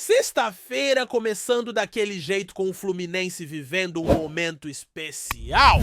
Sexta-feira começando daquele jeito com o Fluminense vivendo um momento especial.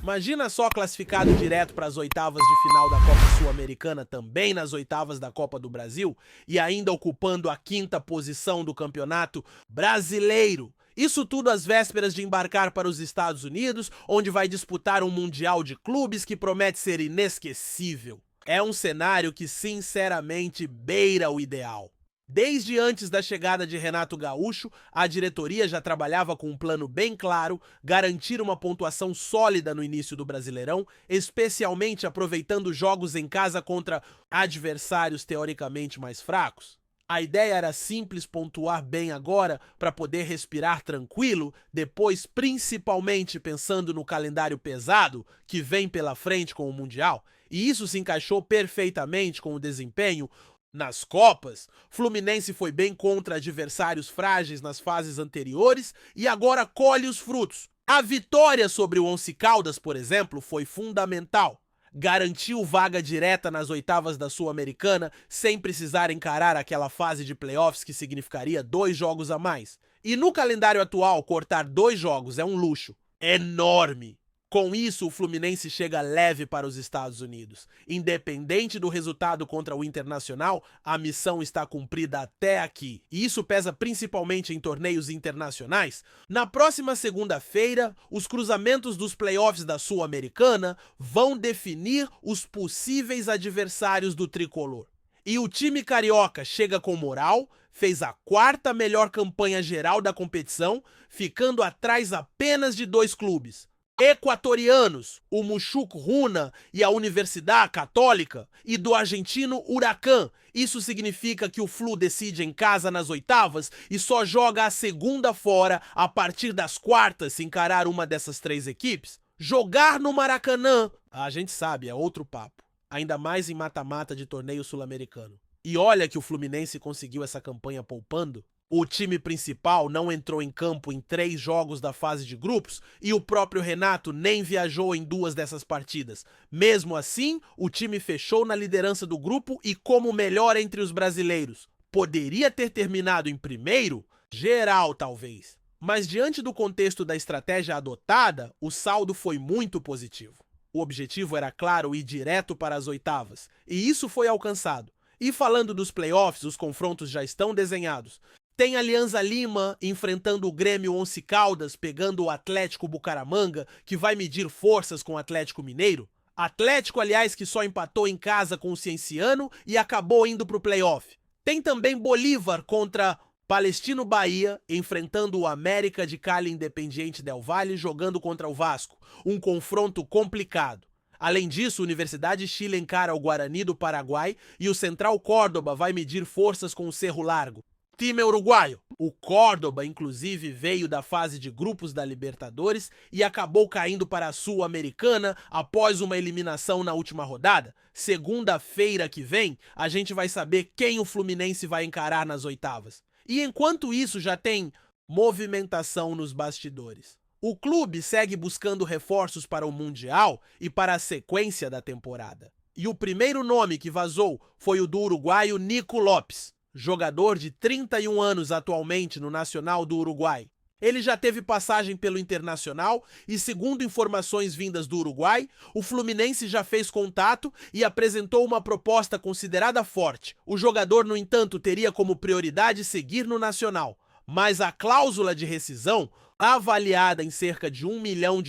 Imagina só classificado direto para as oitavas de final da Copa Sul-Americana, também nas oitavas da Copa do Brasil, e ainda ocupando a quinta posição do Campeonato Brasileiro. Isso tudo às vésperas de embarcar para os Estados Unidos, onde vai disputar um Mundial de Clubes que promete ser inesquecível. É um cenário que sinceramente beira o ideal. Desde antes da chegada de Renato Gaúcho, a diretoria já trabalhava com um plano bem claro, garantir uma pontuação sólida no início do Brasileirão, especialmente aproveitando jogos em casa contra adversários teoricamente mais fracos. A ideia era simples, pontuar bem agora para poder respirar tranquilo, depois principalmente pensando no calendário pesado que vem pela frente com o Mundial, e isso se encaixou perfeitamente com o desempenho nas Copas. Fluminense foi bem contra adversários frágeis nas fases anteriores e agora colhe os frutos. A vitória sobre o Once Caldas, por exemplo, foi fundamental. Garantiu vaga direta nas oitavas da Sul-Americana sem precisar encarar aquela fase de playoffs que significaria 2 jogos a mais. E no calendário atual, cortar 2 jogos é um luxo enorme. Com isso, o Fluminense chega leve para os Estados Unidos. Independente do resultado contra o Internacional, a missão está cumprida até aqui. E isso pesa principalmente em torneios internacionais. Na próxima segunda-feira, os cruzamentos dos playoffs da Sul-Americana vão definir os possíveis adversários do tricolor. E o time carioca chega com moral, fez a 4ª melhor campanha geral da competição, ficando atrás apenas de 2 clubes equatorianos, o Mushuc Runa e a Universidade Católica, e do argentino Huracán. Isso significa que o Flu decide em casa nas oitavas e só joga a segunda fora a partir das quartas se encarar uma dessas 3 equipes. Jogar no Maracanã, a gente sabe, é outro papo. Ainda mais em mata-mata de torneio sul-americano. E olha que o Fluminense conseguiu essa campanha poupando. O time principal não entrou em campo em 3 jogos da fase de grupos e o próprio Renato nem viajou em 2 dessas partidas. Mesmo assim, o time fechou na liderança do grupo e como melhor entre os brasileiros. Poderia ter terminado em primeiro? Geral, talvez. Mas diante do contexto da estratégia adotada, o saldo foi muito positivo. O objetivo era claro e direto para as oitavas, e isso foi alcançado. E falando dos playoffs, os confrontos já estão desenhados. Tem Alianza Lima enfrentando o Grêmio Once Caldas, pegando o Atlético Bucaramanga, que vai medir forças com o Atlético Mineiro. Atlético, aliás, que só empatou em casa com o Cienciano e acabou indo para o playoff. Tem também Bolívar contra Palestino Bahia, enfrentando o América de Cali Independiente del Valle, jogando contra o Vasco. Um confronto complicado. Além disso, Universidade de Chile encara o Guarani do Paraguai e o Central Córdoba vai medir forças com o Cerro Largo. Time uruguaio. O Córdoba, inclusive, veio da fase de grupos da Libertadores e acabou caindo para a Sul-Americana após uma eliminação na última rodada. Segunda-feira que vem, a gente vai saber quem o Fluminense vai encarar nas oitavas. E enquanto isso, já tem movimentação nos bastidores. O clube segue buscando reforços para o Mundial e para a sequência da temporada. E o primeiro nome que vazou foi o do uruguaio Nico Lopes, jogador de 31 anos atualmente no Nacional do Uruguai. Ele já teve passagem pelo Internacional e, segundo informações vindas do Uruguai, o Fluminense já fez contato e apresentou uma proposta considerada forte. O jogador, no entanto, teria como prioridade seguir no Nacional, mas a cláusula de rescisão, avaliada em cerca de $1 milhão,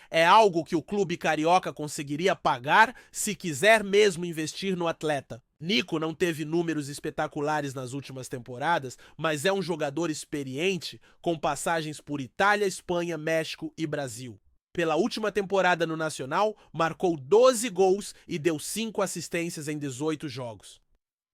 é algo que o clube carioca conseguiria pagar se quiser mesmo investir no atleta. Nico não teve números espetaculares nas últimas temporadas, mas é um jogador experiente, com passagens por Itália, Espanha, México e Brasil. Pela última temporada no Nacional, marcou 12 gols e deu 5 assistências em 18 jogos.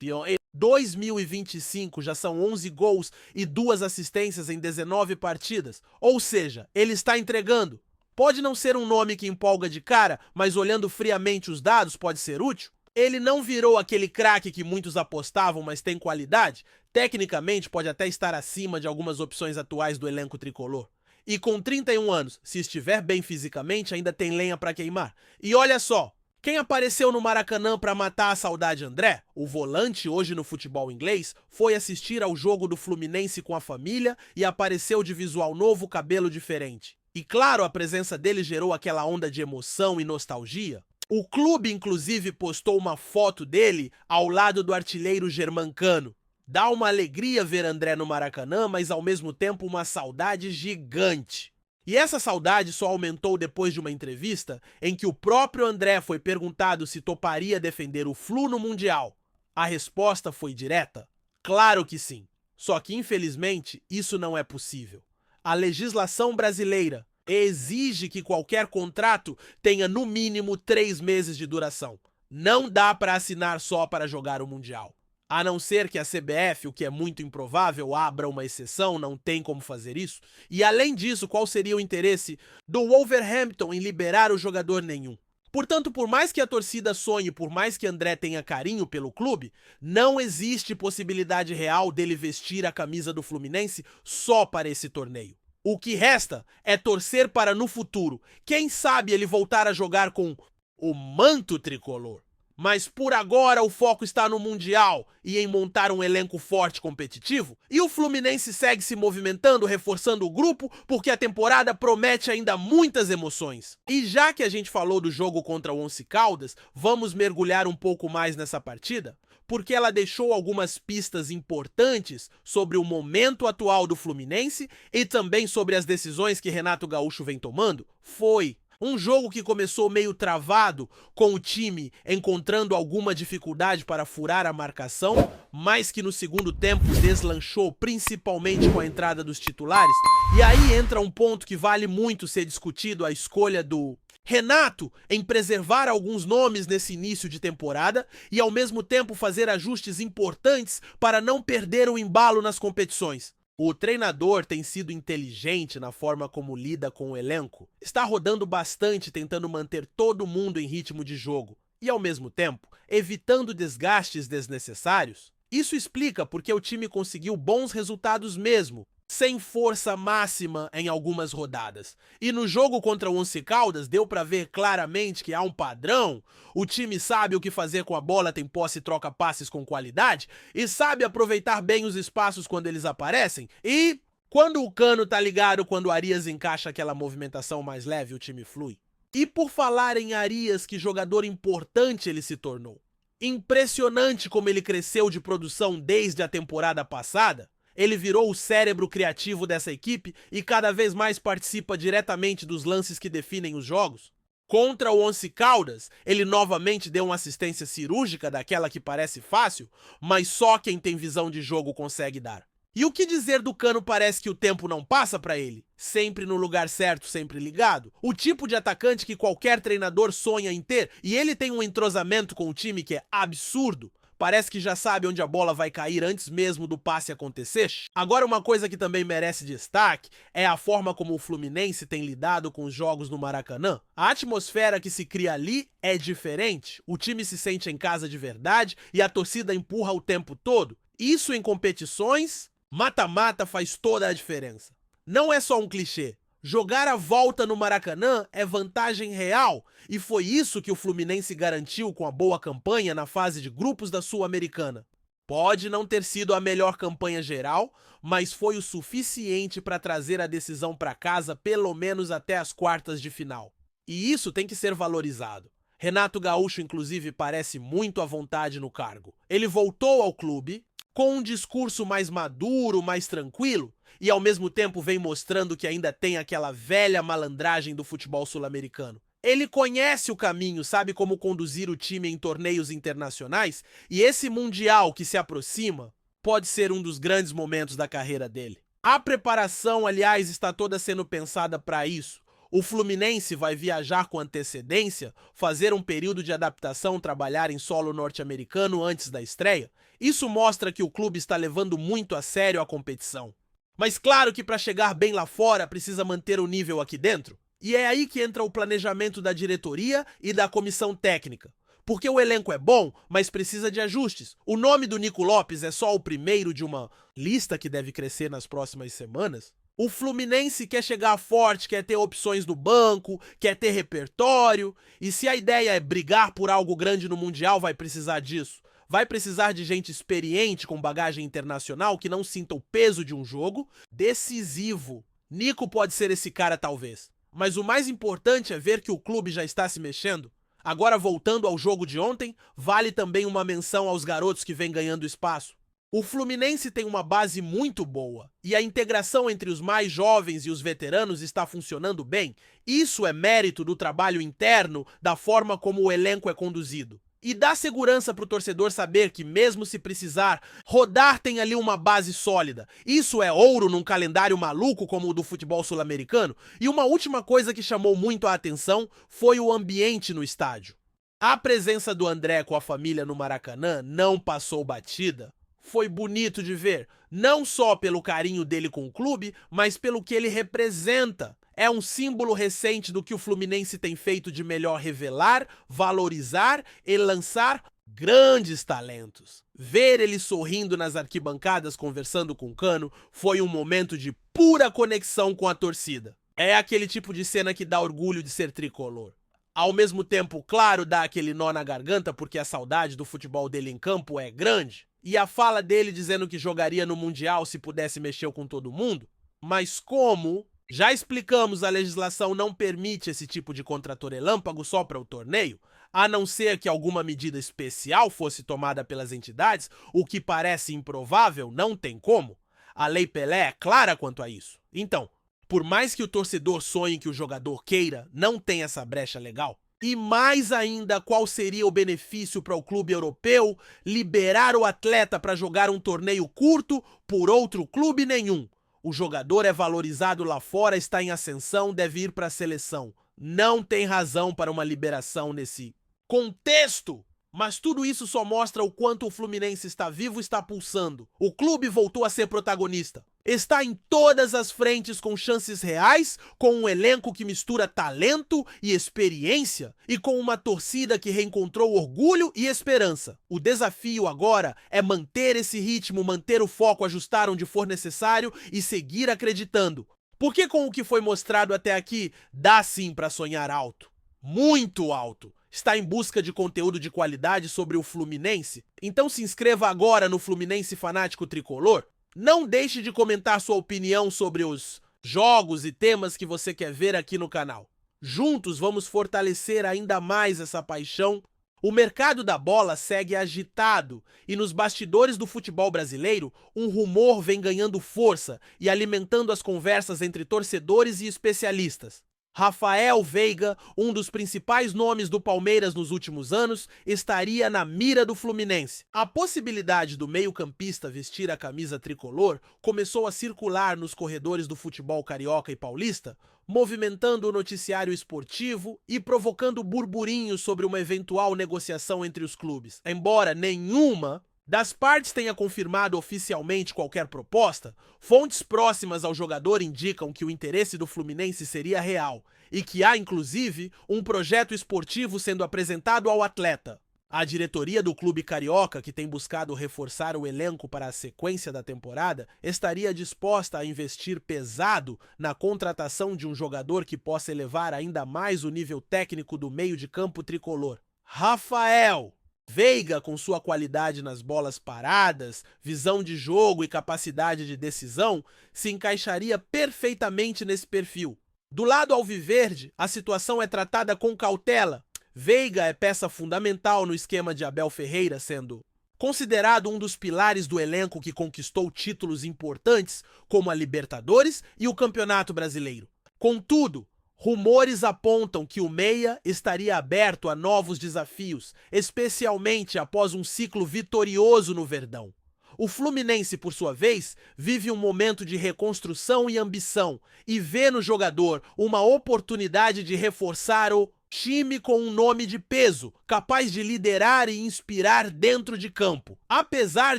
Em 2025 já são 11 gols e 2 assistências em 19 partidas, ou seja, ele está entregando. Pode não ser um nome que empolga de cara, mas olhando friamente os dados pode ser útil. Ele não virou aquele craque que muitos apostavam, mas tem qualidade. Tecnicamente pode até estar acima de algumas opções atuais do elenco tricolor. E com 31 anos, se estiver bem fisicamente, ainda tem lenha para queimar. E olha só, Quem apareceu no Maracanã para matar a saudade André, o volante hoje no futebol inglês, foi assistir ao jogo do Fluminense com a família e apareceu de visual novo, cabelo diferente. E claro, a presença dele gerou aquela onda de emoção e nostalgia. O clube, inclusive, postou uma foto dele ao lado do artilheiro Germancano. Dá uma alegria ver André no Maracanã, mas ao mesmo tempo uma saudade gigante. E essa saudade só aumentou depois de uma entrevista em que o próprio André foi perguntado se toparia defender o Flu no Mundial. A resposta foi direta: claro que sim. Só que, infelizmente, isso não é possível. A legislação brasileira exige que qualquer contrato tenha no mínimo 3 meses de duração. Não dá para assinar só para jogar o Mundial. A não ser que a CBF, o que é muito improvável, abra uma exceção, não tem como fazer isso. E além disso, qual seria o interesse do Wolverhampton em liberar o jogador nenhum? Portanto, por mais que a torcida sonhe, por mais que André tenha carinho pelo clube, não existe possibilidade real dele vestir a camisa do Fluminense só para esse torneio. O que resta é torcer para no futuro, quem sabe ele voltar a jogar com o manto tricolor. Mas por agora o foco está no Mundial e em montar um elenco forte e competitivo, e o Fluminense segue se movimentando, reforçando o grupo, porque a temporada promete ainda muitas emoções. E já que a gente falou do jogo contra o Once Caldas, vamos mergulhar um pouco mais nessa partida, porque ela deixou algumas pistas importantes sobre o momento atual do Fluminense e também sobre as decisões que Renato Gaúcho vem tomando. Foi um jogo que começou meio travado, com o time encontrando alguma dificuldade para furar a marcação, mas que no segundo tempo deslanchou, principalmente com a entrada dos titulares. E aí entra um ponto que vale muito ser discutido, a escolha do Renato em preservar alguns nomes nesse início de temporada e ao mesmo tempo fazer ajustes importantes para não perder o embalo nas competições. O treinador tem sido inteligente na forma como lida com o elenco. Está rodando bastante tentando manter todo mundo em ritmo de jogo e, ao mesmo tempo, evitando desgastes desnecessários. Isso explica porque o time conseguiu bons resultados mesmo, sem força máxima em algumas rodadas. E no jogo contra o Once Caldas deu para ver claramente que há um padrão. O time sabe o que fazer com a bola, tem posse e troca passes com qualidade e sabe aproveitar bem os espaços quando eles aparecem. E quando o Cano tá ligado, quando o Arias encaixa aquela movimentação mais leve, o time flui. E por falar em Arias, que jogador importante ele se tornou. Impressionante como ele cresceu de produção desde a temporada passada. Ele virou o cérebro criativo dessa equipe e cada vez mais participa diretamente dos lances que definem os jogos. Contra o Once Caldas, ele novamente deu uma assistência cirúrgica daquela que parece fácil, mas só quem tem visão de jogo consegue dar. E o que dizer do Cano? Parece que o tempo não passa para ele? Sempre no lugar certo, sempre ligado. O tipo de atacante que qualquer treinador sonha em ter, e ele tem um entrosamento com o time que é absurdo. Parece que já sabe onde a bola vai cair antes mesmo do passe acontecer. Agora, uma coisa que também merece destaque é a forma como o Fluminense tem lidado com os jogos no Maracanã. A atmosfera que se cria ali é diferente. O time se sente em casa de verdade e a torcida empurra o tempo todo. Isso em competições, mata-mata faz toda a diferença. Não é só um clichê. Jogar a volta no Maracanã é vantagem real, e foi isso que o Fluminense garantiu com a boa campanha na fase de grupos da Sul-Americana. Pode não ter sido a melhor campanha geral, mas foi o suficiente para trazer a decisão para casa pelo menos até as quartas de final. E isso tem que ser valorizado. Renato Gaúcho, inclusive, parece muito à vontade no cargo. Ele voltou ao clube com um discurso mais maduro, mais tranquilo, e ao mesmo tempo vem mostrando que ainda tem aquela velha malandragem do futebol sul-americano. Ele conhece o caminho, sabe como conduzir o time em torneios internacionais, e esse Mundial que se aproxima pode ser um dos grandes momentos da carreira dele. A preparação, aliás, está toda sendo pensada para isso. O Fluminense vai viajar com antecedência, fazer um período de adaptação, trabalhar em solo norte-americano antes da estreia. Isso mostra que o clube está levando muito a sério a competição. Mas claro que para chegar bem lá fora precisa manter o nível aqui dentro. E é aí que entra o planejamento da diretoria e da comissão técnica. Porque o elenco é bom, mas precisa de ajustes. O nome do Nico Lopes é só o primeiro de uma lista que deve crescer nas próximas semanas. O Fluminense quer chegar forte, quer ter opções no banco, quer ter repertório. E se a ideia é brigar por algo grande no Mundial, vai precisar disso. Vai precisar de gente experiente com bagagem internacional que não sinta o peso de um jogo decisivo. Nico pode ser esse cara talvez. Mas o mais importante é ver que o clube já está se mexendo. Agora, voltando ao jogo de ontem, vale também uma menção aos garotos que vêm ganhando espaço. O Fluminense tem uma base muito boa e a integração entre os mais jovens e os veteranos está funcionando bem. Isso é mérito do trabalho interno, da forma como o elenco é conduzido. E dá segurança para o torcedor saber que, mesmo se precisar, rodar tem ali uma base sólida. Isso é ouro num calendário maluco como o do futebol sul-americano. E uma última coisa que chamou muito a atenção foi o ambiente no estádio. A presença do André com a família no Maracanã não passou batida. Foi bonito de ver, não só pelo carinho dele com o clube, mas pelo que ele representa. É um símbolo recente do que o Fluminense tem feito de melhor revelar, valorizar e lançar grandes talentos. Ver ele sorrindo nas arquibancadas conversando com o Cano foi um momento de pura conexão com a torcida. É aquele tipo de cena que dá orgulho de ser tricolor. Ao mesmo tempo, claro, dá aquele nó na garganta porque a saudade do futebol dele em campo é grande. E a fala dele dizendo que jogaria no Mundial se pudesse mexer com todo mundo. Mas como já explicamos, a legislação não permite esse tipo de contrator relâmpago só para o torneio, a não ser que alguma medida especial fosse tomada pelas entidades, o que parece improvável, não tem como. A Lei Pelé é clara quanto a isso. Então, por mais que o torcedor sonhe que o jogador queira, não tem essa brecha legal. E mais ainda, qual seria o benefício para o clube europeu liberar o atleta para jogar um torneio curto por outro clube nenhum? O jogador é valorizado lá fora, está em ascensão, deve ir para a seleção. Não tem razão para uma liberação nesse contexto. Mas tudo isso só mostra o quanto o Fluminense está vivo e está pulsando. O clube voltou a ser protagonista. Está em todas as frentes com chances reais, com um elenco que mistura talento e experiência e com uma torcida que reencontrou orgulho e esperança. O desafio agora é manter esse ritmo, manter o foco, ajustar onde for necessário e seguir acreditando. Porque com o que foi mostrado até aqui, dá sim para sonhar alto. Muito alto. Está em busca de conteúdo de qualidade sobre o Fluminense? Então se inscreva agora no Fluminense Fanático Tricolor. Não deixe de comentar sua opinião sobre os jogos e temas que você quer ver aqui no canal. Juntos vamos fortalecer ainda mais essa paixão. O mercado da bola segue agitado e nos bastidores do futebol brasileiro, um rumor vem ganhando força e alimentando as conversas entre torcedores e especialistas. Rafael Veiga, um dos principais nomes do Palmeiras nos últimos anos, estaria na mira do Fluminense. A possibilidade do meio-campista vestir a camisa tricolor começou a circular nos corredores do futebol carioca e paulista, movimentando o noticiário esportivo e provocando burburinhos sobre uma eventual negociação entre os clubes. Embora nenhuma das partes tenha confirmado oficialmente qualquer proposta, fontes próximas ao jogador indicam que o interesse do Fluminense seria real e que há, inclusive, um projeto esportivo sendo apresentado ao atleta. A diretoria do clube carioca, que tem buscado reforçar o elenco para a sequência da temporada, estaria disposta a investir pesado na contratação de um jogador que possa elevar ainda mais o nível técnico do meio de campo tricolor. Rafael Veiga, com sua qualidade nas bolas paradas, visão de jogo e capacidade de decisão, se encaixaria perfeitamente nesse perfil. Do lado alviverde, a situação é tratada com cautela. Veiga é peça fundamental no esquema de Abel Ferreira, sendo considerado um dos pilares do elenco que conquistou títulos importantes, como a Libertadores e o Campeonato Brasileiro. Contudo, rumores apontam que o meia estaria aberto a novos desafios, especialmente após um ciclo vitorioso no Verdão. O Fluminense, por sua vez, vive um momento de reconstrução e ambição e vê no jogador uma oportunidade de reforçar o time com um nome de peso, capaz de liderar e inspirar dentro de campo. Apesar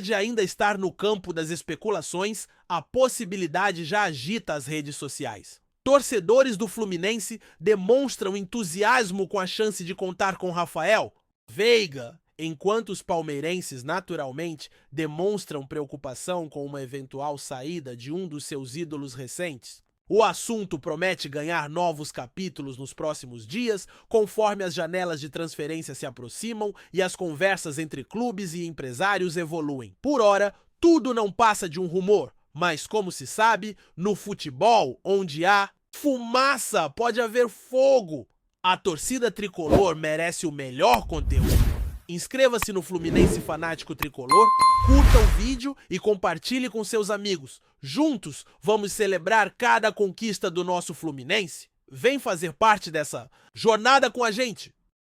de ainda estar no campo das especulações, a possibilidade já agita as redes sociais. Torcedores do Fluminense demonstram entusiasmo com a chance de contar com Rafael Veiga enquanto os palmeirenses, naturalmente, demonstram preocupação com uma eventual saída de um dos seus ídolos recentes. O assunto promete ganhar novos capítulos nos próximos dias, conforme as janelas de transferência se aproximam e as conversas entre clubes e empresários evoluem. Por ora, tudo não passa de um rumor, mas como se sabe, no futebol, onde há fumaça, pode haver fogo. A torcida tricolor merece o melhor conteúdo. Inscreva-se no Fluminense Fanático Tricolor, curta o vídeo e compartilhe com seus amigos. Juntos, vamos celebrar cada conquista do nosso Fluminense. Vem fazer parte dessa jornada com a gente!